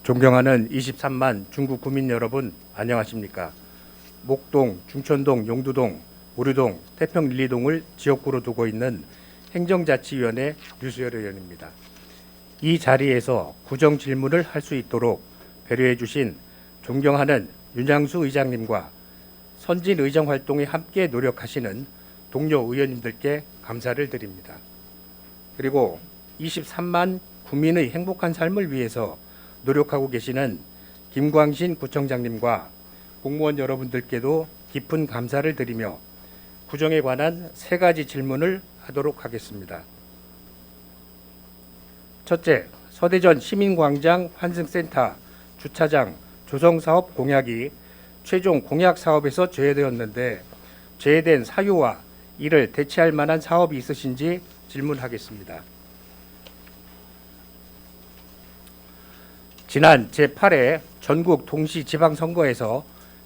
존경하는 23만 중구 구민 여러분, 안녕하십니까? 목동, 중천동, 용두동, 오류동, 태평 1, 2동을 지역구로 두고 있는 행정자치위원회 류수열 의원입니다. 이 자리에서 구정 질문을 할 수 있도록 배려해 주신 존경하는 윤양수 의장님과 선진 의정 활동에 함께 노력하시는 동료 의원님들께 감사를 드립니다. 그리고 23만 국민의 행복한 삶을 위해서 노력하고 계시는 김광신 구청장님과 공무원 여러분들께도 깊은 감사를 드리며 구정에 관한 3가지 질문을 하도록 하겠습니다. 첫째, 서대전 시민광장 환승센터 주차장 조성사업 공약이 최종 공약 사업에서 제외되었는데 제외된 사유와 이를 대체할 만한 사업이 있으신지 질문하겠습니다. 지난 제8회 전국 동시지방선거에서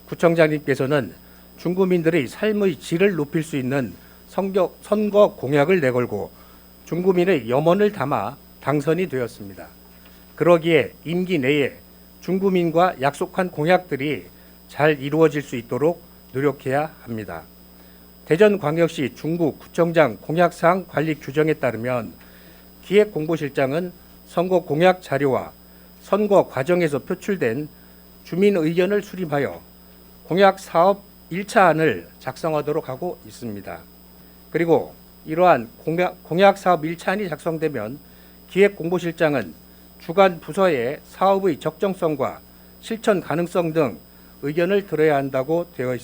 구청장님께서는 중구민들의 삶의 질을 높일 수 있는 선거 공약을 내걸고 중구민의 염원을 담아 당선이 되었습니다. 그러기에 임기 내에 중구민과 약속한 공약들이 잘 이루어질 수 있도록 노력해야 합니다. 대전광역시 중구구청장 공약사항 관리 규정에 따르면 기획공보실장은 선거 공약 자료와 선거 과정에서 표출된 주민 의견을 수립하여 공약 사업 1차안을 작성하도록 하고 있습니다. 그리고 이러한 공약 사업 1차안이 작성되면 기획공보실장은 주간 부서의 사업의 적정성과 실천 가능성 등 의견을 들어야 한다고 되어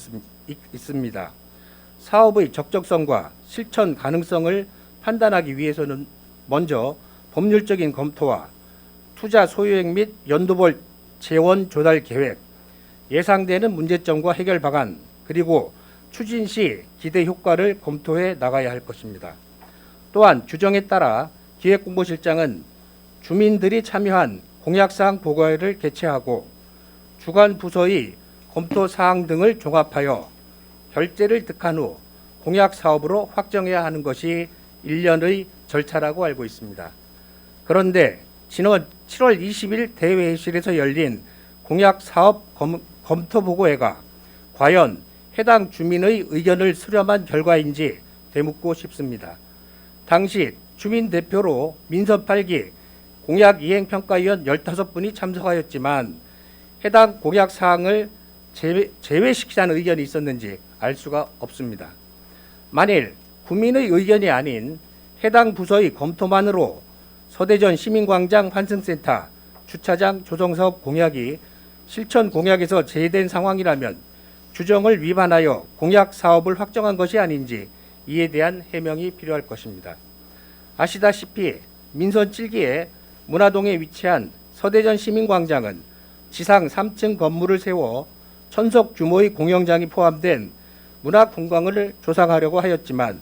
있습니다. 사업의 적정성과 실천 가능성을 판단하기 위해서는 먼저 법률적인 검토와 투자 소요액 및 연도별 재원 조달 계획, 예상되는 문제점과 해결 방안, 그리고 추진 시 기대 효과를 검토해 나가야 할 것입니다. 또한 규정에 따라 기획공보실장은 주민들이 참여한 공약사항 보고회를 개최하고 주간 부서의 검토 사항 등을 종합하여 결재를 득한 후 공약 사업으로 확정해야 하는 것이 1년의 절차라고 알고 있습니다. 그런데 지난 7월 20일 대회의실에서 열린 공약 사업 검토 보고회가 과연 해당 주민의 의견을 수렴한 결과인지 되묻고 싶습니다. 당시 주민 대표로 민선 8기 공약 이행평가위원 15분이 참석하였지만 해당 공약 사항을 제외시키자는 의견이 있었는지 알 수가 없습니다. 만일 구민의 의견이 아닌 해당 부서의 검토만으로 서대전 시민광장 환승센터 주차장 조성사업 공약이 실천 공약에서 제외된 상황이라면 규정을 위반하여 공약 사업을 확정한 것이 아닌지 이에 대한 해명이 필요할 것입니다. 아시다시피 민선 7기에 문화동에 위치한 서대전 시민광장은 지상 3층 건물을 세워 천석 규모의 공연장이 포함된 문화공간을 조성하려고 하였지만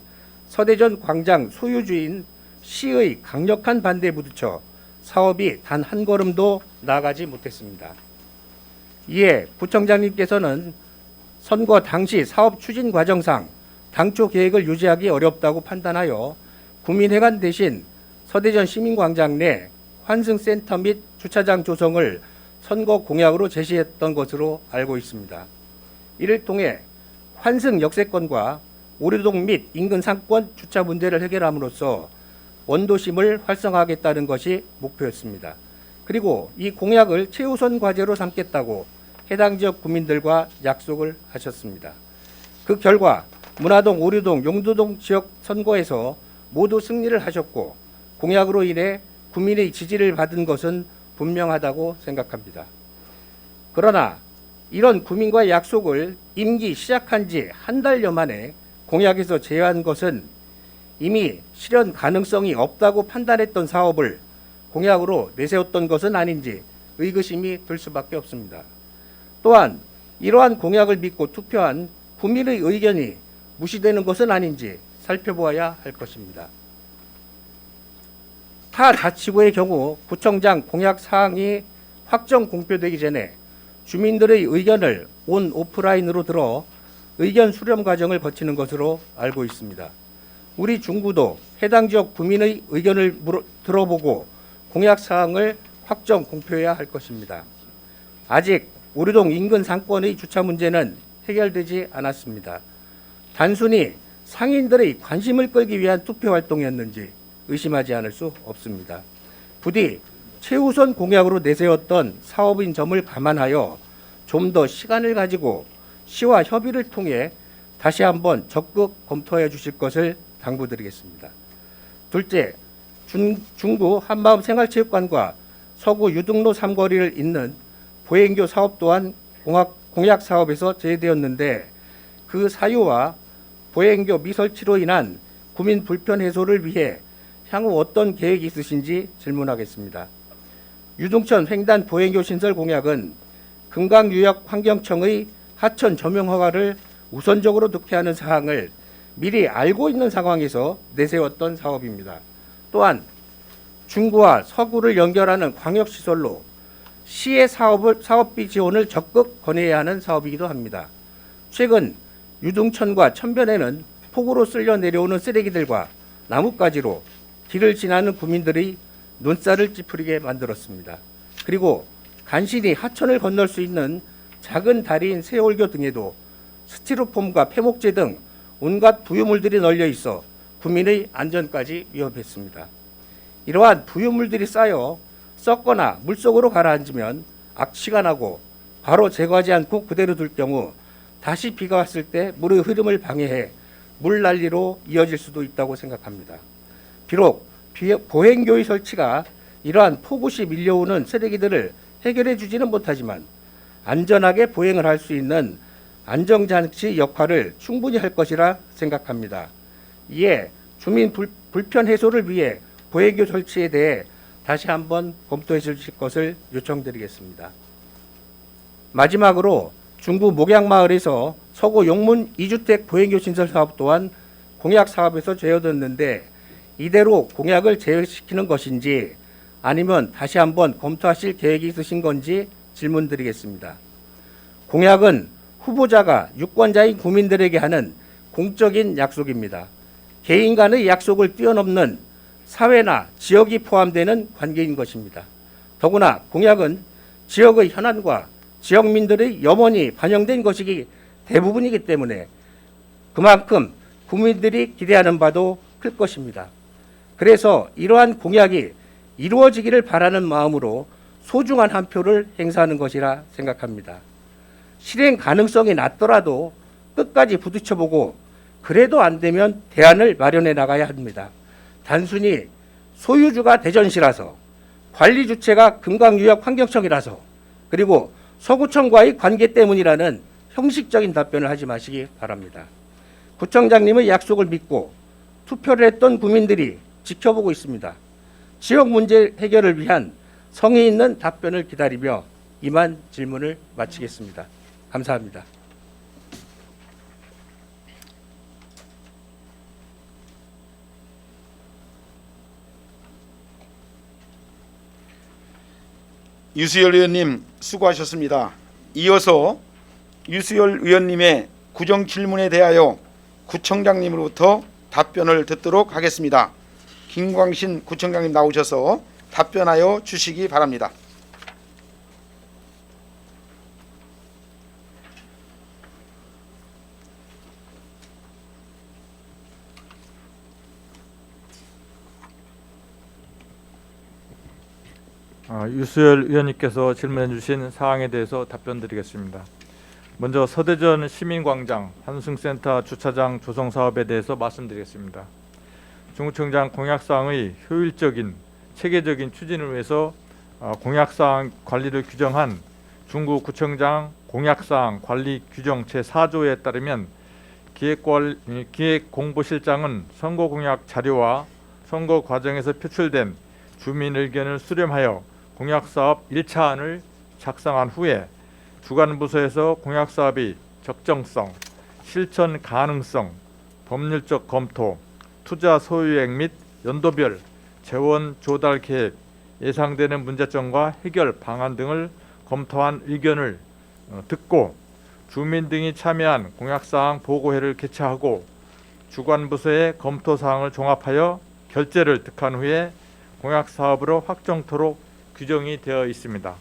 서대전 광장 소유주인 시의 강력한 반대에 부딪혀 사업이 단 한 걸음도 나아가지 못했습니다. 이에 구청장님께서는 선거 당시 사업 추진 과정상 당초 계획을 유지하기 어렵다고 판단하여 구민회관 대신 서대전 시민광장 내 환승센터 및 주차장 조성을 선거 공약으로 제시했던 것으로 알고 있습니다. 이를 통해 환승 역세권과 오류동 및 인근 상권 주차 문제를 해결함으로써 원도심을 활성화하겠다는 것이 목표였습니다. 그리고 이 공약을 최우선 과제로 삼겠다고 해당 지역 구민들과 약속을 하셨습니다. 그 결과 문화동, 오류동, 용두동 지역 선거에서 모두 승리를 하셨고 공약으로 인해 국민의 지지를 받은 것은 분명하다고 생각합니다. 그러나 이런 국민과의 약속을 임기 시작한 지 한 달여 만에 공약에서 제외한 것은 이미 실현 가능성이 없다고 판단했던 사업을 공약으로 내세웠던 것은 아닌지 의구심이 들 수밖에 없습니다. 또한 이러한 공약을 믿고 투표한 국민의 의견이 무시되는 것은 아닌지 살펴보아야 할 것입니다. 타 자치구의 경우 구청장 공약 사항이 확정 공표되기 전에 주민들의 의견을 온 오프라인으로 들어 의견 수렴 과정을 거치는 것으로 알고 있습니다. 우리 중구도 해당 지역 구민의 의견을 들어보고 공약 사항을 확정 공표해야 할 것입니다. 아직 오류동 인근 상권의 주차 문제는 해결되지 않았습니다. 단순히 상인들의 관심을 끌기 위한 투표 활동이었는지 의심하지 않을 수 없습니다. 부디 최우선 공약으로 내세웠던 사업인 점을 감안하여 좀 더 시간을 가지고 시와 협의를 통해 다시 한번 적극 검토해 주실 것을 당부드리겠습니다. 둘째, 중구 한마음 생활체육관과 서구 유등로 삼거리를 잇는 보행교 사업 또한 공약 사업에서 제외되었는데 그 사유와 보행교 미설치로 인한 구민 불편 해소를 위해 향후 어떤 계획이 있으신지 질문하겠습니다. 유동천 횡단 보행교 신설 공약은 금강유역환경청의 하천 점용 허가를 우선적으로 넣게 하는 사항을 미리 알고 있는 상황에서 내세웠던 사업입니다. 또한 중구와 서구를 연결하는 광역시설로 시의 사업비 지원을 적극 권해야 하는 사업이기도 합니다. 최근 유등천과 천변에는 폭우로 쓸려 내려오는 쓰레기들과 나뭇가지로 길을 지나는 구민들의 눈살을 찌푸리게 만들었습니다. 그리고 간신히 하천을 건널 수 있는 작은 다리인 세월교 등에도 스티로폼과 폐목재 등 온갖 부유물들이 널려 있어 구민의 안전까지 위협했습니다. 이러한 부유물들이 쌓여 썩거나 물속으로 가라앉으면 악취가 나고 바로 제거하지 않고 그대로 둘 경우 다시 비가 왔을 때 물의 흐름을 방해해 물난리로 이어질 수도 있다고 생각합니다. 비록 보행교의 설치가 이러한 폭우 시 밀려오는 쓰레기들을 해결해 주지는 못하지만 안전하게 보행을 할 수 있는 안정장치 역할을 충분히 할 것이라 생각합니다. 이에 주민 불편 해소를 위해 보행교 설치에 대해 다시 한번 검토해 주실 것을 요청드리겠습니다. 마지막으로 중구 목양마을에서 서구 용문 2주택 보행교 신설 사업 또한 공약 사업에서 제외됐는데 이대로 공약을 제외시키는 것인지 아니면 다시 한번 검토하실 계획이 있으신 건지 질문드리겠습니다. 공약은 후보자가 유권자인 국민들에게 하는 공적인 약속입니다. 개인 간의 약속을 뛰어넘는 사회나 지역이 포함되는 관계인 것입니다. 더구나 공약은 지역의 현안과 지역민들의 염원이 반영된 것이기 대부분이기 때문에 그만큼 국민들이 기대하는 바도 클 것입니다. 그래서 이러한 공약이 이루어지기를 바라는 마음으로 소중한 한 표를 행사하는 것이라 생각합니다. 실행 가능성이 낮더라도 끝까지 부딪혀보고 그래도 안 되면 대안을 마련해 나가야 합니다. 단순히 소유주가 대전시라서 관리 주체가 금강유역환경청이라서 그리고 서구청과의 관계 때문이라는 형식적인 답변을 하지 마시기 바랍니다. 구청장님의 약속을 믿고 투표를 했던 국민들이 지켜보고 있습니다. 지역 문제 해결을 위한 성의 있는 답변을 기다리며 이만 질문을 마치겠습니다. 감사합니다. 유수열 의원님 수고하셨습니다. 이어서 유수열 의원님의 구정 질문에 대하여 구청장님으로부터 답변을 듣도록 하겠습니다. 김광신 구청장님 나오셔서 답변하여 주시기 바랍니다. 유수열 의원님께서 질문해 주신 사항에 대해서 답변드리겠습니다. 먼저 서대전 시민광장 환승센터 주차장 조성 사업에 대해서 말씀드리겠습니다. 중구청장 공약사항의 효율적인 체계적인 추진을 위해서 공약사항 관리를 규정한 중구구청장 공약사항 관리 규정 제4조에 따르면 기획공보실장은 선거공약 자료와 선거 과정에서 표출된 주민 의견을 수렴하여 공약사업 1차안을 작성한 후에 주관부서에서 공약사업의 적정성, 실천 가능성, 법률적 검토, 투자 소유액 및 연도별 재원 조달 계획, 예상되는 문제점과 해결 방안 등을 검토한 의견을 듣고 주민 등이 참여한 공약사항 보고회를 개최하고 주관부서의 검토사항을 종합하여 결재를 득한 후에 공약사업으로 확정토록 규정이 되어 있습니다.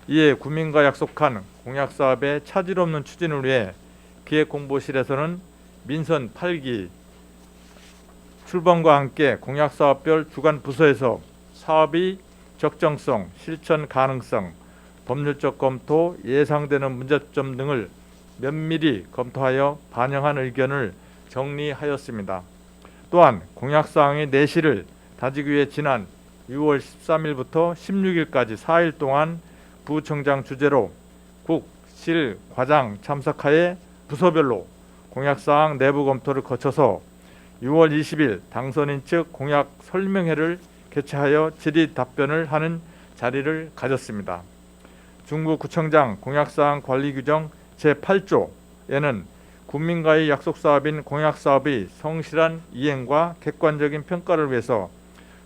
이에 국민과 약속한 공약사업의 차질 없는 추진을 위해 기획공보실에서는 민선 8기 출범과 함께 공약사업별 주간 부서에서 사업의 적정성, 실천 가능성, 법률적 검토, 예상되는 문제점 등을 면밀히 검토하여 반영한 의견을 정리하였습니다. 또한 공약사항의 내실을 다지기 위해 지난 6월 13일부터 16일까지 4일 동안 부청장 주재로 국, 실, 과장 참석하에 부서별로 공약사항 내부 검토를 거쳐서 6월 20일 당선인 측 공약 설명회를 개최하여 질의 답변을 하는 자리를 가졌습니다. 중구구청장 공약사항 관리규정 제8조에는 국민과의 약속사업인 공약사업의 성실한 이행과 객관적인 평가를 위해서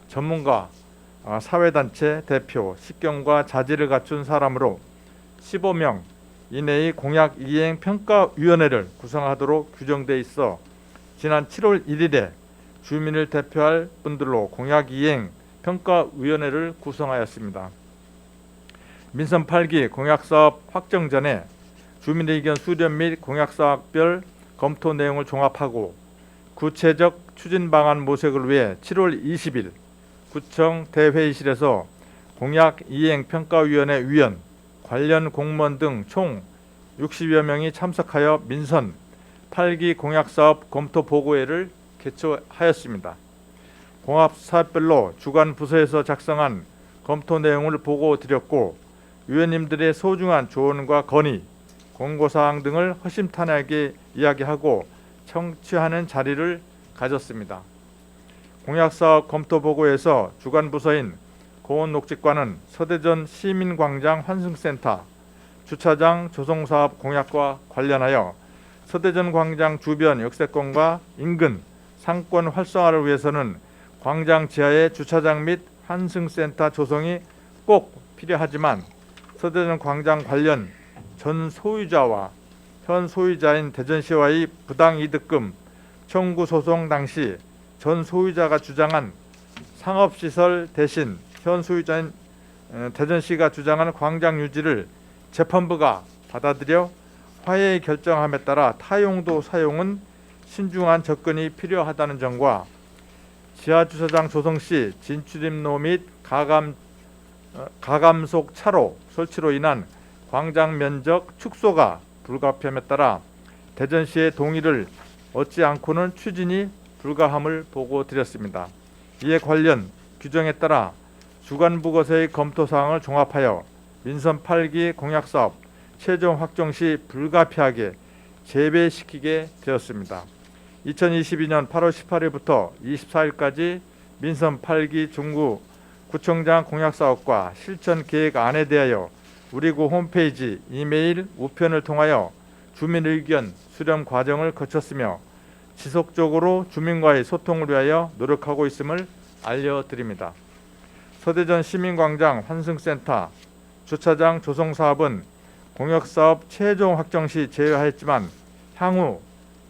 전문가, 사회단체 대표, 식견과 자질을 갖춘 사람으로 15명 이내의 공약 이행 평가위원회를 구성하도록 규정돼 있어 지난 7월 1일에 주민을 대표할 분들로 공약 이행 평가위원회를 구성하였습니다. 민선 8기 공약사업 확정 전에 주민의견 수렴 및 공약사업별 검토 내용을 종합하고 구체적 추진 방안 모색을 위해 7월 20일 구청 대회의실에서 공약 이행 평가위원회 위원, 관련 공무원 등 총 60여 명이 참석하여 민선 8기 공약사업 검토 보고회를 개최하였습니다. 공합사업별로 주간 부서에서 작성한 검토 내용을 보고 드렸고 위원님들의 소중한 조언과 건의, 권고사항 등을 허심탄회하게 이야기하고 청취하는 자리를 가졌습니다. 공약사업 검토 보고에서 주간 부서인 고원녹지과는 서대전 시민광장 환승센터 주차장 조성사업 공약과 관련하여 서대전 광장 주변 역세권과 인근 상권 활성화를 위해서는 광장 지하의 주차장 및 환승센터 조성이 꼭 필요하지만 서대전 광장 관련 전 소유자와 현 소유자인 대전시와의 부당이득금 청구 소송 당시 전 소유자가 주장한 상업시설 대신 현 소유자인 대전시가 주장하는 광장 유지를 재판부가 받아들여 화해의 결정함에 따라 타용도 사용은 신중한 접근이 필요하다는 점과 지하주차장 조성 시 진출입로 및 가감속 차로 설치로 인한 광장 면적 축소가 불가피함에 따라 대전시의 동의를 얻지 않고는 추진이 불가함을 보고 드렸습니다. 이에 관련 규정에 따라 주간부거세의 검토사항을 종합하여 민선 8기 공약사업 최종 확정 시 불가피하게 재배시키게 되었습니다. 2022년 8월 18일부터 24일까지 민선 8기 중구 구청장 공약사업과 실천계획안에 대하여 우리구 홈페이지, 이메일, 우편을 통하여 주민 의견 수렴 과정을 거쳤으며 지속적으로 주민과의 소통을 위하여 노력하고 있음을 알려드립니다. 서대전 시민광장 환승센터 주차장 조성사업은 공약사업 최종 확정 시 제외하였지만 향후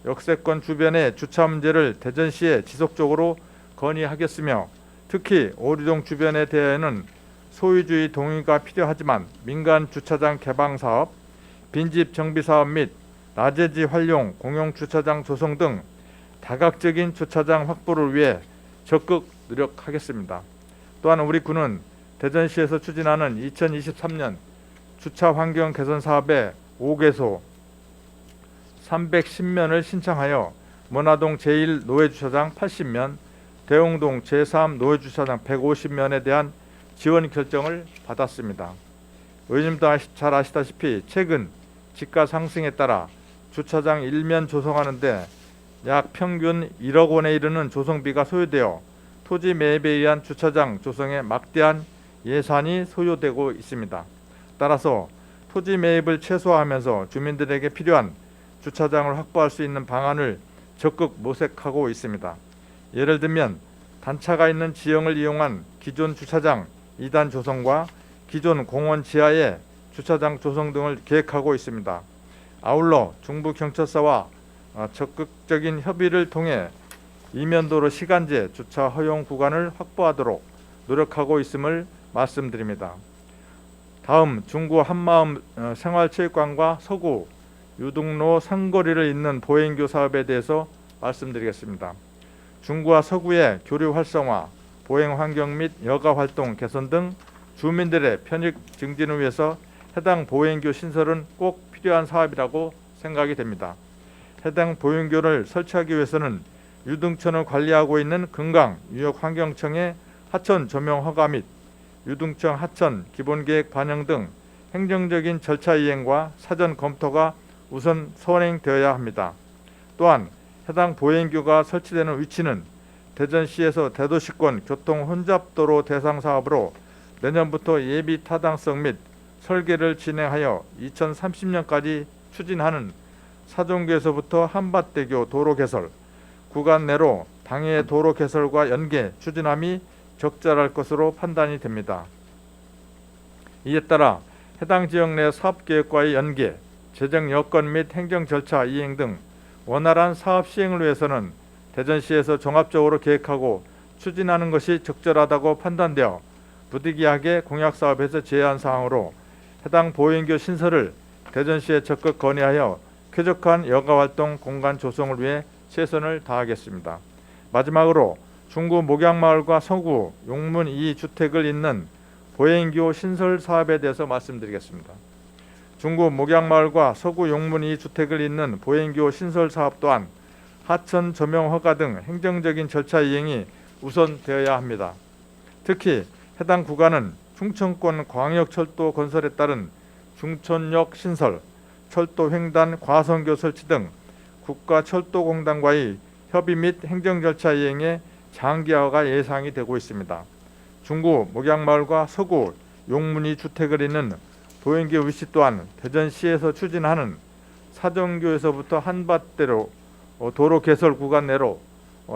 역세권 주변의 주차 문제를 대전시에 지속적으로 건의하겠으며 특히 오류동 주변에 대해서는 소유주의 동의가 필요하지만 민간 주차장 개방 사업, 빈집 정비 사업 및 낮에지 활용 공용 주차장 조성 등 다각적인 주차장 확보를 위해 적극 노력하겠습니다. 또한 우리 군은 대전시에서 추진하는 2023년 주차 환경 개선 사업에 5개소 310면을 신청하여 문화동 제1 노회주차장 80면, 대웅동 제3 노회주차장 150면에 대한 지원 결정을 받았습니다. 의원님도 잘 아시다시피 최근 집가 상승에 따라 주차장 1면 조성하는데 약 평균 1억 원에 이르는 조성비가 소요되어 토지 매입에 의한 주차장 조성에 막대한 예산이 소요되고 있습니다. 따라서 토지 매입을 최소화하면서 주민들에게 필요한 주차장을 확보할 수 있는 방안을 적극 모색하고 있습니다. 예를 들면 단차가 있는 지형을 이용한 기존 주차장 2단 조성과 기존 공원 지하의 주차장 조성 등을 계획하고 있습니다. 아울러 중부경찰서와 적극적인 협의를 통해 이면도로 시간제 주차 허용 구간을 확보하도록 노력하고 있음을 말씀드립니다. 다음 중구 한마음 생활체육관과 서구 유등로 상거리를 잇는 보행교 사업에 대해서 말씀드리겠습니다. 중구와 서구의 교류 활성화, 보행 환경 및 여가 활동 개선 등 주민들의 편익 증진을 위해서 해당 보행교 신설은 꼭 필요한 사업이라고 생각이 됩니다. 해당 보행교를 설치하기 위해서는 유등천을 관리하고 있는 금강유역환경청의 하천 조명 허가 및 유등천 하천 기본계획 반영 등 행정적인 절차 이행과 사전 검토가 우선 선행되어야 합니다. 또한 해당 보행교가 설치되는 위치는 대전시에서 대도시권 교통 혼잡도로 대상 사업으로 내년부터 예비 타당성 및 설계를 진행하여 2030년까지 추진하는 사종교에서부터 한밭대교 도로 개설 구간 내로 당해 도로 개설과 연계 추진함이 적절할 것으로 판단이 됩니다. 이에 따라 해당 지역 내 사업계획과의 연계, 재정 여건 및 행정 절차 이행 등 원활한 사업 시행을 위해서는 대전시에서 종합적으로 계획하고 추진하는 것이 적절하다고 판단되어 부득이하게 공약사업에서 제외한 사항으로 해당 보행교 신설을 대전시에 적극 건의하여 쾌적한 여가활동 공간 조성을 위해 최선을 다하겠습니다. 마지막으로 중구 목양마을과 서구 용문 2주택을 잇는 보행교 신설 사업에 대해서 말씀드리겠습니다. 중구 목양마을과 서구 용문 2주택을 잇는 보행교 신설 사업 또한 하천 조명 허가 등 행정적인 절차 이행이 우선되어야 합니다. 특히 해당 구간은 충청권 광역철도 건설에 따른 중천역 신설, 철도 횡단 과선교 설치 등 국가철도공단과의 협의 및 행정 절차 이행에 장기화가 예상이 되고 있습니다. 중구 목양마을과 서구 용문이 주택을 잇는 보행교 위치 또한 대전시에서 추진하는 사정교에서부터 한밭대로 도로 개설 구간 내로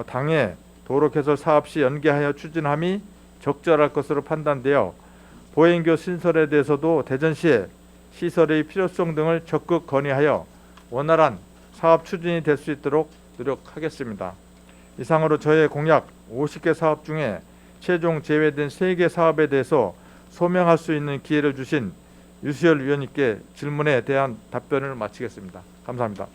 당해 도로 개설 사업 시 연계하여 추진함이 적절할 것으로 판단되어 보행교 신설에 대해서도 대전시에 시설의 필요성 등을 적극 건의하여 원활한 사업 추진이 될 수 있도록 노력하겠습니다. 이상으로 저의 공약 50개 사업 중에 최종 제외된 3개 사업에 대해서 소명할 수 있는 기회를 주신 유수열 위원님께 질문에 대한 답변을 마치겠습니다. 감사합니다.